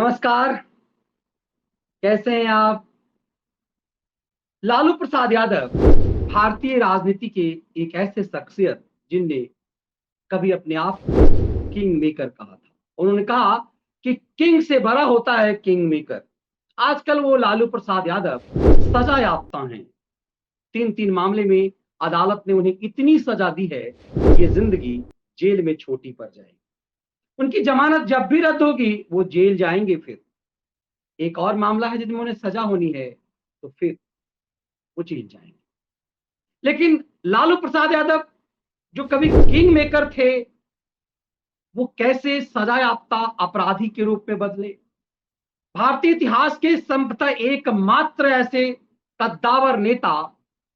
नमस्कार। कैसे हैं आप? लालू प्रसाद यादव भारतीय राजनीति के एक ऐसे शख्सियत जिनने कभी अपने आप को किंग मेकर कहा था। उन्होंने कहा कि किंग से बड़ा होता है किंग मेकर। आजकल वो लालू प्रसाद यादव सजा याफ्ता हैं। 3-3 मामले में अदालत ने उन्हें इतनी सजा दी है कि ये जिंदगी जेल में छोटी पड़ जाएगी। उनकी जमानत जब भी रद्द होगी वो जेल जाएंगे। फिर एक और मामला है जिनमें उन्हें सजा होनी है, तो फिर वो जेल जाएंगे। लेकिन लालू प्रसाद यादव जो कभी किंग मेकर थे, वो कैसे सजा याफ्ता अपराधी के रूप में बदले? भारतीय इतिहास के संभवतः एकमात्र ऐसे कद्दावर नेता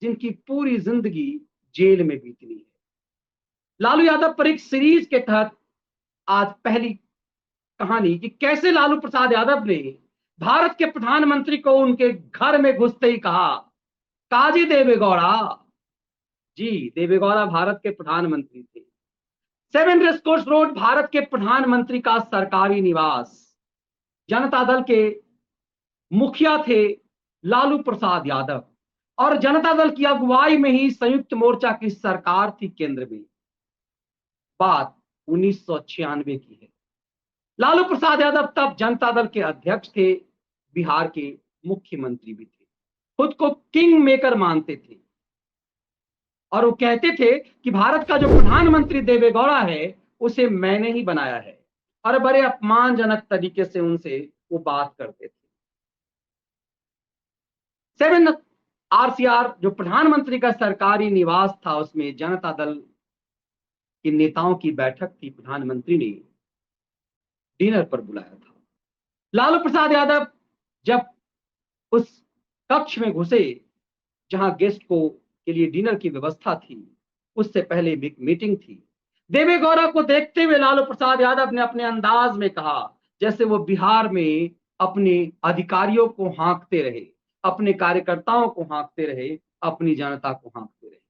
जिनकी पूरी जिंदगी जेल में बीतनी है। लालू यादव पर एक सीरीज के तहत आज पहली कहानी कि कैसे लालू प्रसाद यादव ने भारत के प्रधानमंत्री को उनके घर में घुसते ही कहा, काजी देवेगौड़ा। जी, देवेगौड़ा भारत के प्रधानमंत्री थे। सेवन रेसकोर्स रोड भारत के प्रधानमंत्री का सरकारी निवास। जनता दल के मुखिया थे लालू प्रसाद यादव, और जनता दल की अगुवाई में ही संयुक्त मोर्चा की सरकार थी केंद्र में। बात 1996 की है। लालू प्रसाद यादव तब जनता दल के अध्यक्ष थे, बिहार के मुख्यमंत्री भी थे, खुद को किंग मेकर मानते थे, और वो कहते थे कि भारत का जो प्रधानमंत्री देवेगौड़ा है उसे मैंने ही बनाया है, और बड़े अपमानजनक तरीके से उनसे वो बात करते थे। 7 RCR जो प्रधानमंत्री का सरकारी निवास था, उसमें जनता दल के नेताओं की बैठक थी। प्रधानमंत्री ने डिनर पर बुलाया था। लालू प्रसाद यादव जब उस कक्ष में घुसे जहां गेस्ट को के लिए डिनर की व्यवस्था थी, उससे पहले एक मीटिंग थी। देवेगौड़ा को देखते हुए लालू प्रसाद यादव ने अपने अंदाज में कहा, जैसे वो बिहार में अपने अधिकारियों को हाँकते रहे, अपने कार्यकर्ताओं को हाँकते रहे, अपनी जनता को हाँकते रहे।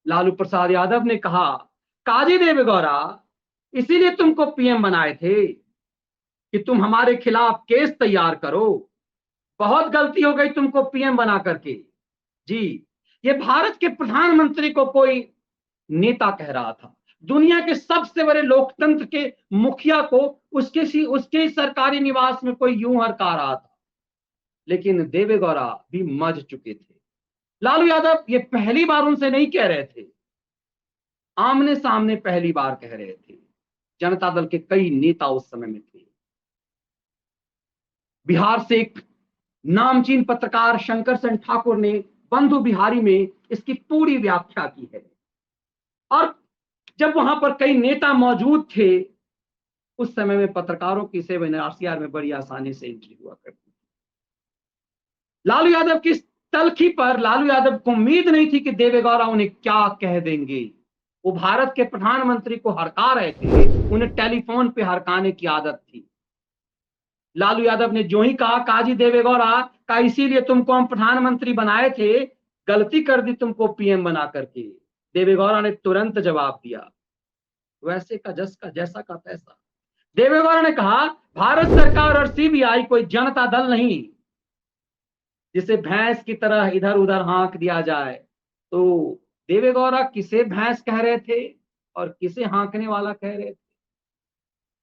लालू प्रसाद यादव ने कहा, काजी देवेगौड़ा, इसीलिए तुमको पीएम बनाए थे कि तुम हमारे खिलाफ केस तैयार करो। बहुत गलती हो गई तुमको पीएम बना करके। जी, ये भारत के प्रधानमंत्री को कोई नेता कह रहा था। दुनिया के सबसे बड़े लोकतंत्र के मुखिया को उसके सरकारी निवास में कोई यूं हरका रहा था। लेकिन देवेगौड़ा भी मज चुके थे। लालू यादव ये पहली बार उनसे नहीं कह रहे थे, आमने सामने पहली बार कह रहे थे। जनता दल के कई नेता उस समय में थे। बिहार से एक नामचीन पत्रकार शंकर सेन ठाकुर ने बंधु बिहारी में इसकी पूरी व्याख्या की है। और जब वहां पर कई नेता मौजूद थे, उस समय में पत्रकारों की 7 RCR में बड़ी आसानी से एंट्री हुआ करती थी। लालू यादव की तलखी पर लालू यादव को उम्मीद नहीं थी कि देवेगौड़ा उन्हें क्या कह देंगे। वो भारत के प्रधानमंत्री को हरका रहे थे, उन्हें टेलीफोन पे हरकाने की आदत थी। लालू यादव ने जो ही कहा, काजी देवेगौड़ा का इसीलिए तुमको हम प्रधानमंत्री बनाए थे, गलती कर दी तुमको पीएम बना करके। देवेगौड़ा ने तुरंत जवाब दिया, वैसे का जस का जैसा का तैसा। देवेगौड़ा ने कहा, भारत सरकार और सीबीआई कोई जनता दल नहीं जिसे भैंस की तरह इधर उधर हाँक दिया जाए। तो देवेगौड़ा किसे भैंस कह रहे थे और किसे हाँकने वाला कह रहे थे,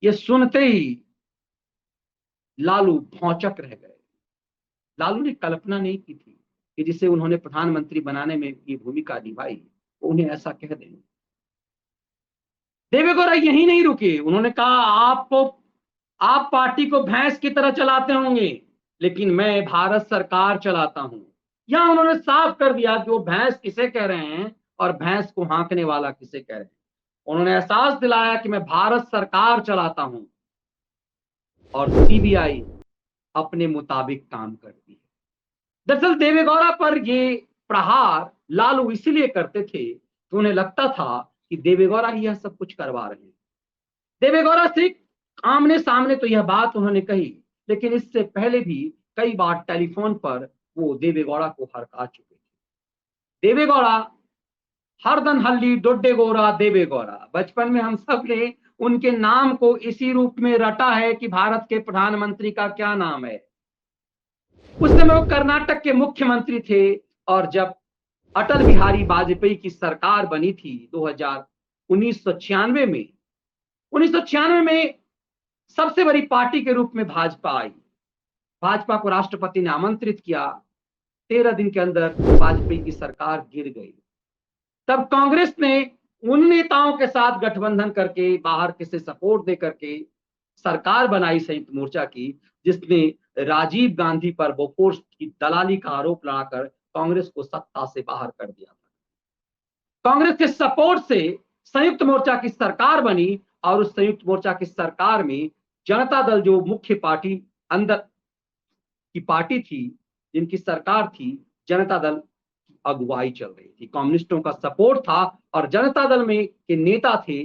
ये सुनते ही लालू भौचक रह गए। लालू ने कल्पना नहीं की थी कि जिसे उन्होंने प्रधानमंत्री बनाने में की भूमिका निभाई, वो उन्हें ऐसा कह देंगे। देवेगौड़ा यही नहीं रुके, उन्होंने कहा, आप पार्टी को भैंस की तरह चलाते होंगे, लेकिन मैं भारत सरकार चलाता हूं। यहां उन्होंने साफ कर दिया कि वो भैंस किसे कह रहे हैं और भैंस को हाँकने वाला किसे कह रहे हैं। उन्होंने एहसास दिलाया कि मैं भारत सरकार चलाता हूं और सीबीआई अपने मुताबिक काम करती है। दरअसल देवेगौड़ा पर ये प्रहार लालू इसीलिए करते थे कि उन्हें लगता था कि देवेगौड़ा ही यह सब कुछ करवा रहे हैं। देवेगौड़ा से आमने सामने तो यह बात उन्होंने कही, लेकिन इससे पहले भी कई बार टेलीफोन पर वो देवेगौड़ा को हरका चुके थे। देवेगौड़ा हरदन हल्ली डोडे गोरा देवेगौड़ा, बचपन में हम सब ने उनके नाम को इसी रूप में रटा है कि भारत के प्रधानमंत्री का क्या नाम है। उस समय वो कर्नाटक के मुख्यमंत्री थे और जब अटल बिहारी वाजपेयी की सरकार बनी थी 1996 में, 1996 में सबसे बड़ी पार्टी के रूप में भाजपा आई। भाजपा को राष्ट्रपति ने आमंत्रित किया। 13 दिन के अंदर वाजपेयी की सरकार गिर गई। तब कांग्रेस ने उन नेताओं के साथ गठबंधन करके, बाहर किसे सपोर्ट दे करके सरकार बनाई संयुक्त मोर्चा की, जिसने राजीव गांधी पर बोफोर्स की दलाली का आरोप लगाकर कांग्रेस को सत्ता से बाहर कर दिया था। कांग्रेस के सपोर्ट से संयुक्त मोर्चा की सरकार बनी और उस संयुक्त मोर्चा की सरकार में जनता दल, जो मुख्य पार्टी अंदर की पार्टी थी, जिनकी सरकार थी, जनता दल की अगुवाई चल रही थी। कम्युनिस्टों का सपोर्ट था और जनता दल में के नेता थे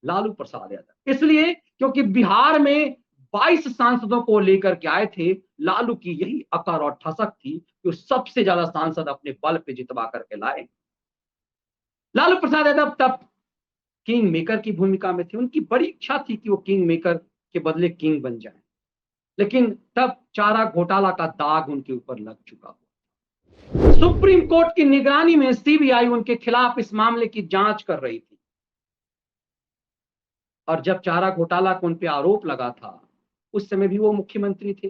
लालू प्रसाद यादव। इसलिए क्योंकि बिहार में 22 सांसदों को लेकर के आए थे, लालू की यही अकड़ और ठसक थी कि वो सबसे ज्यादा सांसद अपने बल पे जितवा करके लाए। लालू प्रसाद यादव तब किंग मेकर की भूमिका में थे। उनकी बड़ी इच्छा थी कि वो किंग मेकर के बदले किंग बन जाए, लेकिन तब चारा घोटाला का दाग उनके ऊपर लग चुका। सुप्रीम कोर्ट की निगरानी में सीबीआई उनके खिलाफ इस मामले की जांच कर रही थी और जब चारा घोटाला को उन पे आरोप लगा था, उस समय भी वो मुख्यमंत्री थे।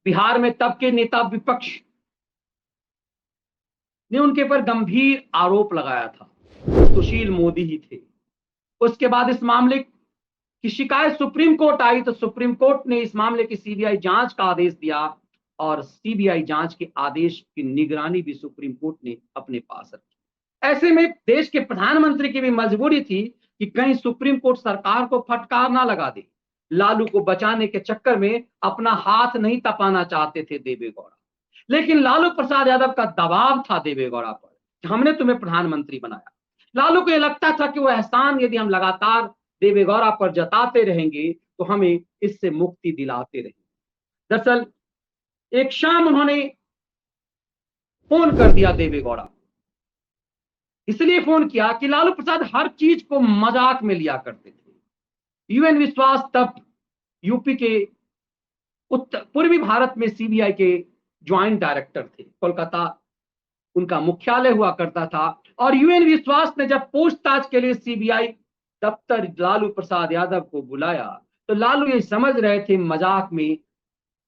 बिहार में तब के नेता विपक्ष ने उनके पर गंभीर आरोप लगाया था। सुशील मोदी ही थे। उसके बाद इस मामले की शिकायत सुप्रीम कोर्ट आई तो सुप्रीम कोर्ट ने इस मामले की सीबीआई जांच का आदेश दिया और सीबीआई जांच के आदेश की निगरानी भी सुप्रीम कोर्ट ने अपने पास रखी। ऐसे में देश के प्रधानमंत्री की भी मजबूरी थी कि कहीं सुप्रीम कोर्ट सरकार को फटकार ना लगा दे। लालू को बचाने के चक्कर में अपना हाथ नहीं तपाना चाहते थे देवेगौड़ा, लेकिन लालू प्रसाद यादव का दबाव था देवेगौड़ा पर कि हमने तुम्हें प्रधानमंत्री बनाया। लालू को यह लगता था कि वो एहसान यदि हम लगातार देवेगौड़ा पर जताते रहेंगे तो हमें इससे मुक्ति दिलाते रहेंगे। दरअसल एक शाम उन्होंने फोन कर दिया देवेगौड़ा। इसलिए फोन किया कि लालू प्रसाद हर चीज को मजाक में लिया करते थे। यूएन विश्वास तब यूपी के उत्तर पूर्वी भारत में सीबीआई के ज्वाइंट डायरेक्टर थे। कोलकाता उनका मुख्यालय हुआ करता था और यूएन विश्वास ने जब पूछताछ के लिए सीबीआई दफ्तर लालू प्रसाद यादव को बुलाया तो लालू ये समझ रहे थे मजाक में,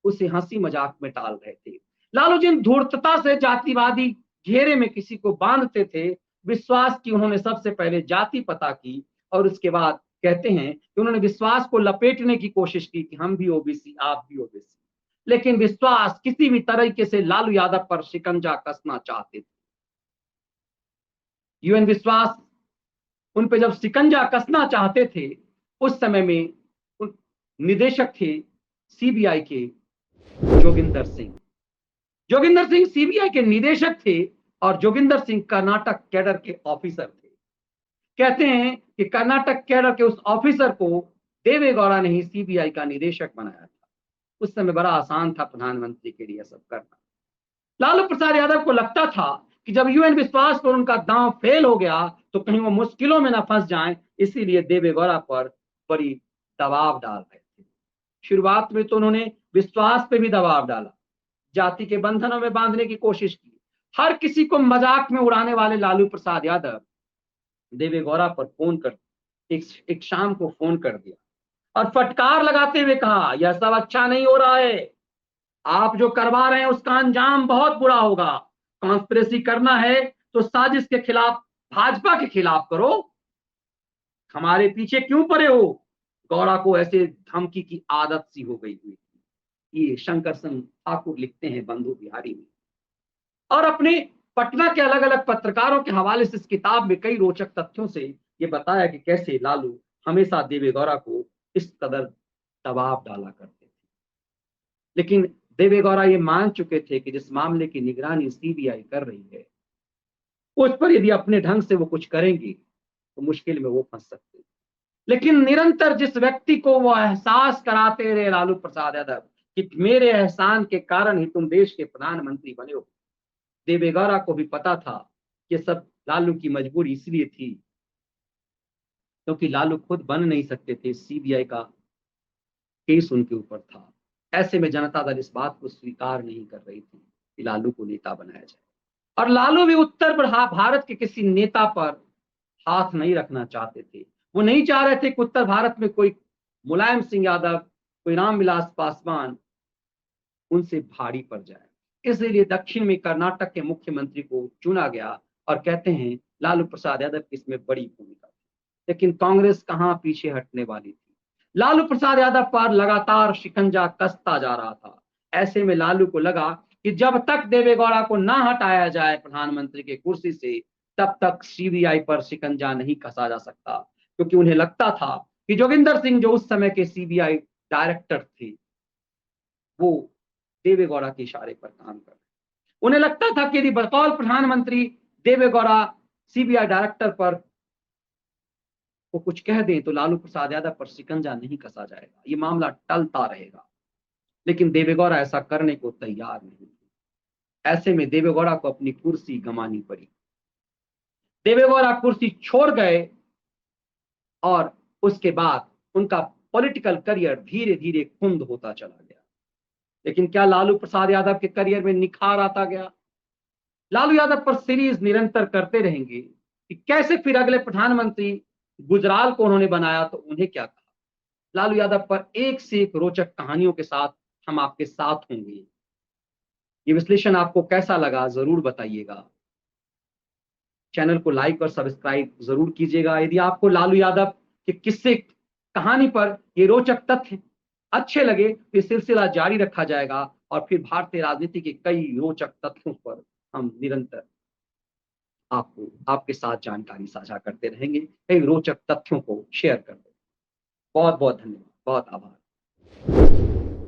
उसे हंसी मजाक में टाल रहे थे। लालू जिन धूर्तता से जातिवादी घेरे में किसी को बांधते थे, विश्वास की उन्होंने सबसे पहले जाति पता की और उसके बाद कहते हैं कि उन्होंने विश्वास को लपेटने की कोशिश की कि हम भी ओबीसी, आप भी ओबीसी, लेकिन विश्वास किसी भी तरीके से लालू यादव पर शिकंजा कसना चाहते थे। यूएन विश्वास उन पे जब शिकंजा कसना चाहते थे, उस समय में निदेशक थे सीबीआई के जोगिंदर सिंह। जोगिंदर सिंह सीबीआई के निदेशक थे और जोगिंदर सिंह कर्नाटक कैडर के ऑफिसर थे। कहते हैं कि कर्नाटक कैडर के उस ऑफिसर को देवेगौड़ा ने ही सीबीआई का निदेशक बनाया था। उस समय बड़ा आसान था प्रधानमंत्री के लिए सब करना। लालू प्रसाद यादव को लगता था कि जब यूएन विश्वास पर उनका दांव फेल हो गया तो कहीं वो मुश्किलों में ना फंस जाएं, इसीलिए देवेगौड़ा पर बड़ी दबाव डाल रहे थे। शुरुआत में तो उन्होंने विश्वास पे भी दबाव डाला, जाति के बंधनों में बांधने की कोशिश की। हर किसी को मजाक में उड़ाने वाले लालू प्रसाद यादव देवेगौड़ा पर फोन कर एक शाम को फोन कर दिया और फटकार लगाते हुए कहा, यह सब अच्छा नहीं हो रहा है, आप जो करवा रहे हैं उसका अंजाम बहुत बुरा होगा। कॉन्स्पिरेसी करना है तो साजिश के खिलाफ, भाजपा के खिलाफ करो, हमारे पीछे क्यों पड़े हो। गौड़ा को ऐसे धमकी की आदत सी हो गई हुई। ये शंकर सिंह ठाकुर लिखते हैं बंधु बिहारी में और अपने पटना के अलग अलग पत्रकारों के हवाले से इस किताब में कई रोचक तथ्यों से ये बताया कि कैसे लालू हमेशा देवेगौड़ा को इस कदर दबाव डाला करते थे। लेकिन देवेगौड़ा ये मान चुके थे कि जिस मामले की निगरानी सीबीआई कर रही है उस पर यदि अपने ढंग से वो कुछ करेंगे तो मुश्किल में वो फंस सकते हैं। लेकिन निरंतर जिस व्यक्ति को वो एहसास कराते रहे लालू प्रसाद यादव कि मेरे एहसान के कारण ही तुम देश के प्रधानमंत्री बने हो, देवेगौड़ा को भी पता था कि सब लालू की मजबूरी इसलिए थी क्योंकि लालू खुद बन नहीं सकते थे, सीबीआई का केस उनके ऊपर था। ऐसे में जनता दल इस बात को स्वीकार नहीं कर रही थी कि लालू को नेता बनाया जाए, और लालू भी उत्तर भारत के किसी नेता पर हाथ नहीं रखना चाहते थे। वो नहीं चाह रहे थे कि उत्तर भारत में कोई मुलायम सिंह यादव, कोई रामविलास पासवान उनसे भारी पड़ जाए। इसलिए दक्षिण में कर्नाटक के मुख्यमंत्री को चुना गया, और कहते हैं लालू प्रसाद यादव की इसमें बड़ी भूमिका थी। लेकिन कांग्रेस कहां पीछे हटने वाली थी। लालू प्रसाद यादव पर लगातार शिकंजा कसता जा रहा था। ऐसे में लालू को लगा कि जब तक देवेगौड़ा को ना हटाया जाए प्रधानमंत्री के कुर्सी से, तब तक सीबीआई पर शिकंजा नहीं कसा जा सकता। क्योंकि उन्हें लगता था कि जोगिंदर सिंह, जो उस समय के सीबीआई डायरेक्टर थे, वो देवेगौड़ा के इशारे पर काम कर रहे। उन्हें लगता था कि यदि बतौर प्रधानमंत्री देवेगौड़ा सीबीआई डायरेक्टर पर वो कुछ कह दें तो लालू प्रसाद यादव पर शिकंजा नहीं कसा जाएगा, ये मामला टलता रहेगा। लेकिन देवेगौड़ा ऐसा करने को तैयार नहीं थे। ऐसे में देवेगौड़ा को अपनी कुर्सी गंवानी पड़ी। देवेगौड़ा कुर्सी छोड़ गए, और उसके बाद उनका पॉलिटिकल करियर धीरे धीरे कुंद होता चला गया। लेकिन क्या लालू प्रसाद यादव के करियर में निखार आता गया? लालू यादव पर सीरीज निरंतर करते रहेंगे कि कैसे फिर अगले प्रधानमंत्री गुजराल को उन्होंने बनाया तो उन्हें क्या कहा। लालू यादव पर एक से एक रोचक कहानियों के साथ हम आपके साथ होंगे। ये विश्लेषण आपको कैसा लगा जरूर बताइएगा। चैनल को लाइक और सब्सक्राइब जरूर कीजिएगा। यदि आपको लालू यादव के किस्से कहानी पर ये रोचक तथ्य अच्छे लगे तो ये सिलसिला जारी रखा जाएगा, और फिर भारतीय राजनीति के कई रोचक तथ्यों पर हम निरंतर आपको आपके साथ जानकारी साझा करते रहेंगे, कई रोचक तथ्यों को शेयर करते। बहुत बहुत धन्यवाद, बहुत आभार।